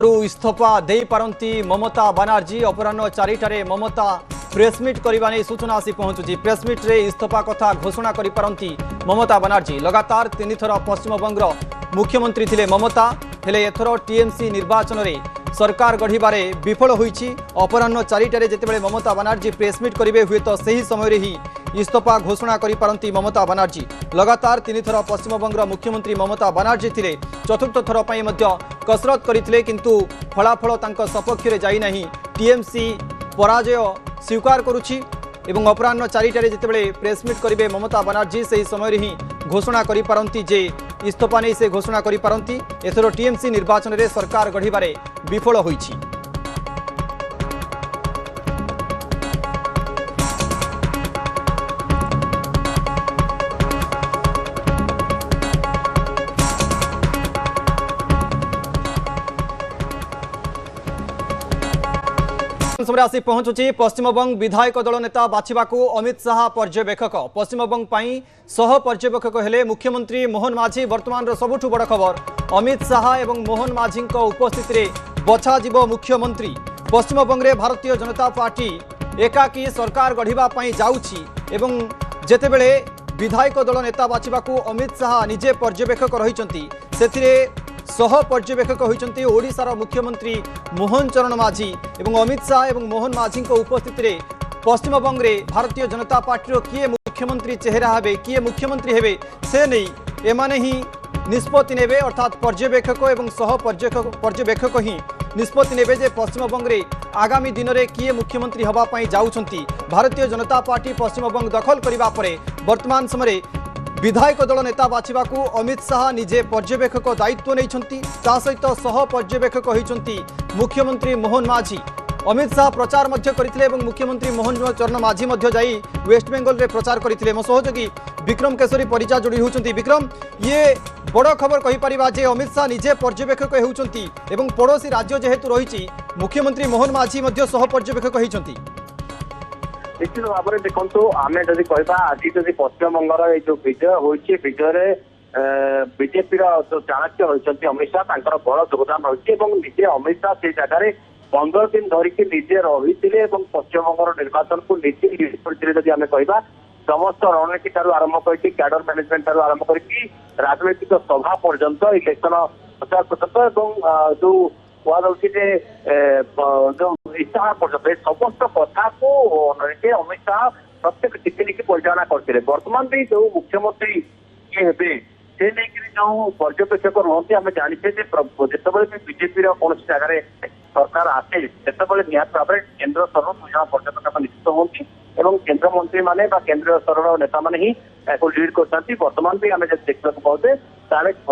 इस्तफा दे पारती ममता बनर्जी अपराह 4टारे ममता press meet करने नहीं सूचना आसी पहुंचुची। प्रेसमिट रे इस्तफा कथा घोषणा करि पारती ममता बनर्जी। लगातार 3 थर पश्चिमबंग मुख्यमंत्री थिले ममता, हेले एथर टीएमसी निर्वाचन रे सरकार गढ़िबारे विफल होईछि। अपराह 4टारे जेतेबेले ममता बनर्जी प्रेसमिट करिवे हुए तो सही समय ही इस्तफा घोषणा करि पारती ममता बनर्जी। लगातार 3 थर पश्चिमबंग मुख्यमंत्री ममता बनर्जी थिले, चतुर्थ थर पई मध्य कसरत करथिले किंतु फलाफल तांको सपक्ष रे जाई नाही। टीएमसी पराजय स्वीकार करुछि एवं अपराह 4टारे जेतेबेले प्रेसमिट करिवे ममता बनर्जी सही समय ही घोषणा करि पारती जे इस्तफा नहीं से घोषणा करि पारती। एथर टीएमसी निर्वाचन रे सरकार गढ़िबारे विफल होईछि। आसी पहुंचुची पश्चिमबंग विधायक दल नेता बाछिबाकू अमित शाह पर्यवेक्षक। पश्चिमबंग पाई सह पर्यवेक्षक हेले मुख्यमंत्री मोहन माझी। वर्तमान सबुठु बड़ खबर, अमित शाह एवं मोहन माझी उपस्थित रे बछा जीव मुख्यमंत्री। पश्चिमबंग रे भारतीय जनता पार्टी एकाकी सरकार गढ़िबा पाई जाउछि एवं जेतेबेले विधायक दल नेता बाछिबाकू अमित शाह निजे पर्यवेक्षक रहिचंती, सेथिरे सह पर्यवेक्षक होइचंती ओडिशार मुख्यमंत्री मोहन चरण माझी एवं अमित शाह एवं मोहन माझी उपस्थित रे पश्चिमबंग रे भारतीय जनता पार्टी किए मुख्यमंत्री चेहरा हेबे, किए मुख्यमंत्री हेबे से नहीं एमाने ही निष्पत्ति नेबे। अर्थात पर्यवेक्षक एवं सह पर्यवेक्षक ही निष्पत्ति नेबे जे पश्चिमबंग रे आगामी दिन में किए मुख्यमंत्री हवा पाई जाउछंती। भारतीय जनता पार्टी पश्चिमबंग दखल करिबा परे वर्तमान समय विधायक दल नेता बाछिबाकू अमित शाह निजे पर्यवेक्षक दायित्व नहीं, सहित सह पर्यवेक्षक होइचंती मुख्यमंत्री मोहन माझी। अमित शाह प्रचार मध्य करथिले एवं मुख्यमंत्री मोहन चरण माझी मध्य जाई वेस्ट बेंगल रे प्रचार करथिले। मो सहयोगी विक्रम केशरी परिचा जोड़ी होउचंती। विक्रम, ये बड़ खबर कहि परिबा जे अमित शाह निजे पर्यवेक्षक होउचंती एवं पड़ोसी राज्य जेहेतु रहिछि मुख्यमंत्री मोहन माझी मध्य सह पर्यवेक्षक होइचंती। निश्चित भाव में देखो आम जदि कह आज जदि पश्चिमबंगर ये जो विजय होती विजय बीजेपी जो चाणक्य होती अमित शाह बड़ योगदान रही निजे अमित शाह से जगह 15 दिन धरिकी निजे रही पश्चिमबंगर निर्वाचन को निजे लीड करते आम कह समस्त रणनीति ठार आरंभ कर कैडर मैनेजमेंट ठार आरंभ कर राजनैतिक सभा पर्यंत इलेक्शन प्रचार पर्यंत जो जो इस्ताहार पर्यटन समस्त कथा को अमित शाह प्रत्येक टिप्पणी परिचालना करते। बर्तमान भी जो मुख्यमंत्री किए हे से नहीं जो पर्यवेक्षक रुहति आम जाचे जिते भी बीजेपी कौन जगह सरकार आसे से निहत भाव में केन्द्र स्तर 2 जन पर्यवेक्षक निश्चित होती और केन्द्र मंत्री माने केन्द्रीय स्तर नेता मैंने ही लीड करते। बर्तमान भी आम देखा पाते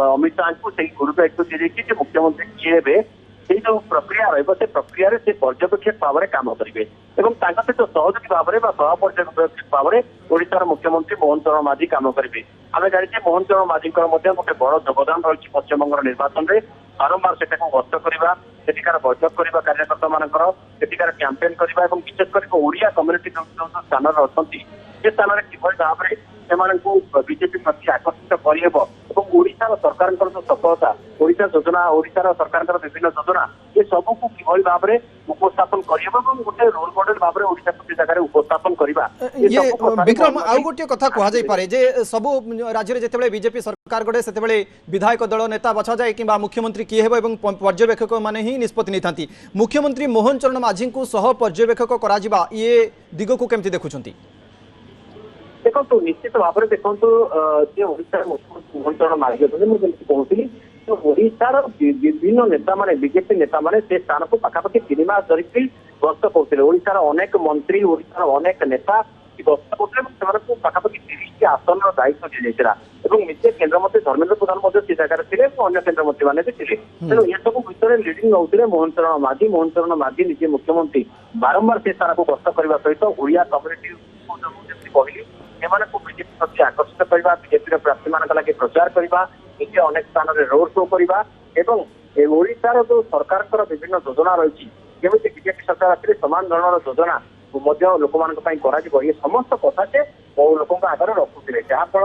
अमित शाह को गुरु दायित्व दी मुख्यमंत्री किए हे जो प्रक्रिया रही प्रक्रिया से पर्यवेक्षक भाव में काम करेंगे सहित सहयोगी भाव में सह पर्यवेक्षक भाव में ओडिशार मुख्यमंत्री मोहन चरण माझी काम करेंगे। आम जाने मोहन चरण माझी गोटे बड़ योगदान रही पश्चिमबंग निर्वाचन में बारंबार से गस्त करवा सेठिकार बैठक करवा कार्यकर्ता मानकर सेठिकार कैंपेन करवा विशेषकर ओडिया कम्युनिटी जो स्थान अच्छा से स्थान में किभली भाव में से बीजेपी प्रति आकर्षित करहब और ओडिशार सरकार जो सफलता ओडिशा योजना ओडिशार सरकार विभिन्न योजना ये सबको किभली भाव में उपस्थापन करहब गोटे रोल मॉडल भाव में ओडिशा प्रति जगह उपस्थापन करवा। विक्रम आउ गोटे कथा कह जाई पारे जे सबु राज्य रे जेतेबेले बीजेपी सरकार गडे सेतेबेले विधायक दल नेता बछा जाए किबा मुख्यमंत्री किए हेबो एवं पर्यवेक्षक माने ही निष्पत्ति नै थांती। मुख्यमंत्री मोहन चरण माझी को सह पर्यवेक्षक करा जिबा ये दिग को केमति देखुछंती? देखो निश्चित भाव में देखो ओडिशार मुख्यमंत्री मोहन चरण माझी अच्छे कहूली तो ओडिशार विभिन्न नेता माने बीजेपी नेता माने से स्थान को पाखापाखि 3 मास धरिकी गस्त करते। ओडिशार अनेक मंत्री ओडिशार अनेक नेता गस्त करते पाखापाखि 30 आसन दायित्व दी जाता निजे केन्द्रमंत्री धर्मेन्द्र प्रधान से जगह थे अन्य केन्द्रमंत्री मैंने भी थे तेणु ये सब भितर लिडिंग नौते मोहन चरण माझी निजे मुख्यमंत्री बारंबार से स्थान को गस्त करने सहित ओडिया कम्युनिटी कहली बीजेपी प्रति आकर्षित करवा बीजेपी प्रार्थी मान लगे प्रचार करवा निजे अनेक स्थान में रोड शो करवा ओडिशार जो सरकार विभिन्न योजना रही जमी बीजेपी सरकार आखिर समान धरण योजना लोक मान ये समस्त कथा से लोक आगे रखुते जहाँफल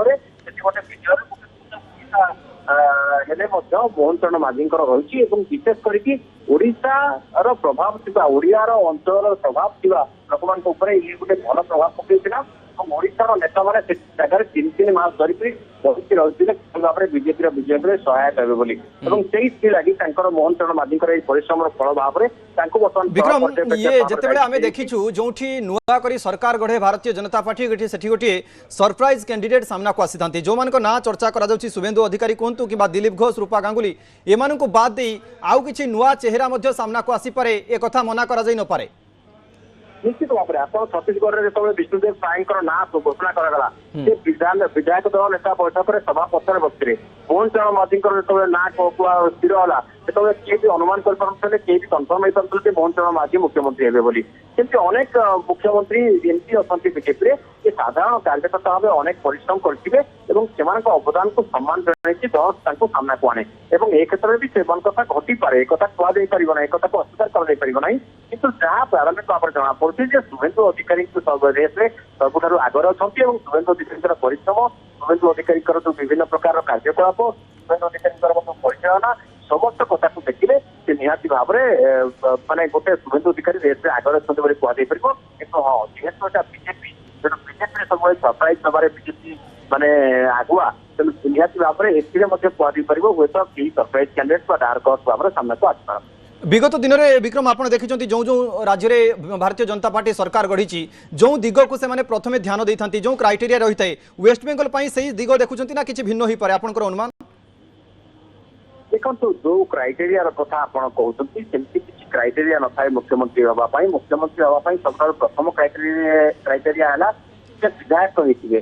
गोटे विजय हेले मोहन चरण माझी रही विशेष करके ओडिशार प्रभाव थिबा ओडियार अंचल प्रभाव थिबा लोक मान ये गोटे भल प्रभाव पकड़ा ओडिशार नेता मैंने जगह 3 मास धरिक बसी रही भाव में बीजेपी विजय सहायक हे बोली लगी मोहन चरण माझी परिश्रम फल भाव में विक्रम ये जितेबाला आम देखीचु जो नुआ करी सरकार गढ़े भारतीय जनता पार्टी सेठी गोटे सरप्राइज कैंडिडेट सामना को आसी था जो मान ना चर्चा करा शुभेन्दु अधिकारी कहतु कि दिलीप घोष रूपा गांगुली एमान को बाद दे आउ किछि नुआ चेहरा मध्य सामना को आसी पारे ए कथा मना करा जाई न पारे निश्चित भाव में आप छत्तीसगढ़ में जो विष्णुदेव साई ना घोषणा कराला विधायक दल नेता बैठक में सभा पक्षर बसते मोहन चरण माझी जो ना स्थिर है जो किए भी अनुमान कर किए भी कनफर्म हो पारे मोहन चरण माझी मुख्यमंत्री हे बोली किंतु अनेक मुख्यमंत्री एमपी अच्छा बीजेपी ये साधारण कार्यकर्ता भाव अनेक परिश्रम करते अवदान को सम्मान जन दल सामना को आने ए क्षेत्र में भी से कथा घटी पारे एक कह पारना एक को अस्वीकार करना किंतु जहाँ प्रारंभिक भाव में जना पड़ी शुभेन्दु अधिकारी रेस में सबुठ आगे अच्छा शुभेन्दु अधिकारी परिश्रम शुभेन्दु अधिकारी जो विभिन्न प्रकार कार्यकलाप शुभेन्दु अधिकारी परिचालना समस्त कथा को देखिले से निहाती भाव में माने गोटे शुभेन्दु अधिकारी रेस में आगे अच्छा कहपर किंतु हाँ जेहेतु बीजेपी बीजेपी सब सरप्राइज दबार बीजेपी माने आगुआ तेणु निहाती भाव में एथिरे कहपर हुए तो कई सरप्राइज कैंडिडेट डार्क हॉर्स भाव में सामना को आसपार विगत दिन में विक्रम आप देखिं जो जो राज्य में भारतीय जनता पार्टी सरकार गढ़ी जो दिग को से प्रथम ध्यान देते जो क्राइटेरिया रही है वेस्ट बेंगल से दिग देखुं ना कि भिन्न हो पारे आपंकर अनुमान देखो जो क्राइटेरिया कथा आप कहते सेमती किसी क्राइटेरिया न था मुख्यमंत्री हाँपाई सब प्रथम क्राइटेरिया है विधायक होते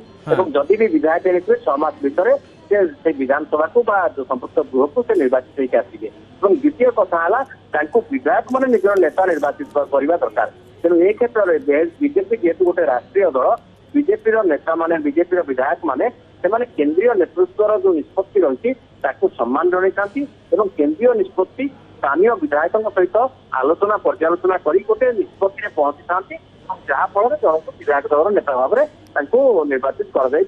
जदि भी विधायक होते 6 मास भितर से विधानसभा को जो संपुक्त गृह को से निर्वाचित होकर आसवे द्वितीय कथा है विधायक मैंने निजर नेता निर्वाचित करने दरकार तेणु ए क्षेत्र में बीजेपी जेहेतु गोटे राष्ट्रीय दल बीजेपी नेता माने बीजेपी विधायक माने केंद्रीय नेतृत्वर जो निष्पत्ति रही सम्मान जन केंद्रीय निष्पत्ति स्थानीय विधायकों सहित आलोचना पर्यालोचना कर गोटे निष्पत्ति में पहुंची था जहाँफल जनक विधायक दल नेता भाव में निर्वाचित करे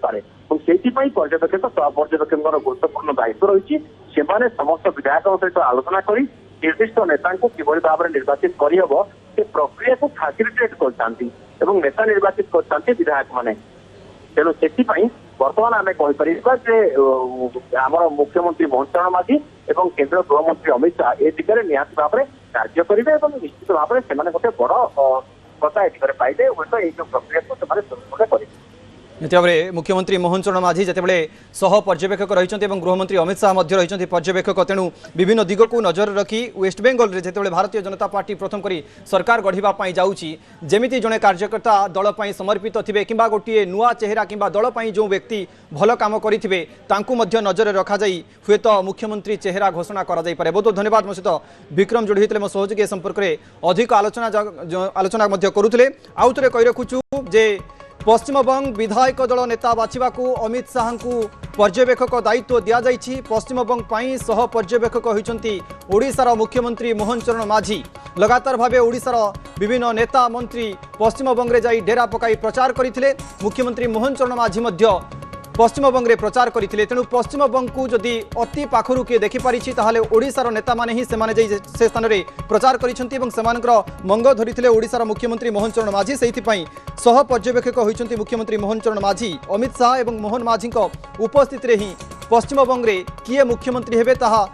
पर्यवेक्षक पर्यवेक्षकों गुरुत्वपूर्ण दायित्व रही समस्त विधायकों सहित आलोचना कर निर्दिष्ट नेता किभली भाव में निर्वाचित करहब से प्रक्रिया को फैसिलिटेट कर नेता निर्वाचित कर विधायक माने तेणु से बर्तमान आम कहीपर आम मुख्यमंत्री मोहन चरण माझी और केंद्र गृहमंत्री अमित शाह ए दिगरे निहाती भाव में कार्य करेंगे निश्चित भाव में से गोटे बड़ कथा ए पाइले हूँ तो ये प्रक्रिया को सुनिश्चित करेंगे भाव में मुख्यमंत्री मोहन चरण माझी जितेबाला सह पर्यवेक्षक रही गृहमंत्री अमित शाह रही पर्यवेक्षक तेणु विभिन्न दिग को नजर रखी वेस्ट बेंगल में जितेबाला भारतीय जनता पार्टी प्रथम करी सरकार गढ़ापी जाऊँगी जमी जड़े कार्यकर्ता दल पर समर्पित थे कि गोटे नुआ चेहरा कि दल पर जो व्यक्ति भल काम करेंगे नजर रखा हुए तो मुख्यमंत्री चेहरा घोषणा करे बहुत बहुत धन्यवाद मो सहित विक्रम जोड़ी होते मो सहयोगी संपर्क में अधिक आलोचना करुले आउ थे कही रखुचु जे पश्चिमबंग विधायक दल नेता बाछा अमित शाह को पर्यवेक्षक दायित्व दि जाइए पश्चिमबंग सह पर्यवेक्षक होती ओडिशार मुख्यमंत्री मोहन चरण माझी लगातार भाव ओडिशार विभिन्न नेता मंत्री पश्चिमबंग में डेरा पकाई प्रचार करते मुख्यमंत्री मोहन चरण माझी पश्चिमबंग में प्रचार करते तेणु पश्चिमबंग को जदि अति पाखु किए देखिपारी ओडिशार नेता माने ही से स्थान में प्रचार कर मंग धरी ओडिशार मुख्यमंत्री मोहन चरण माझी से सह पर्यवेक्षक होती मुख्यमंत्री मोहन चरण माझी अमित शाह और मोहन माझी उपस्थिति ही पश्चिमबंग में किए मुख्यमंत्री हेबे ताहा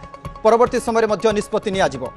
परवर्ती समय निष्पत्ति नियाजिबो।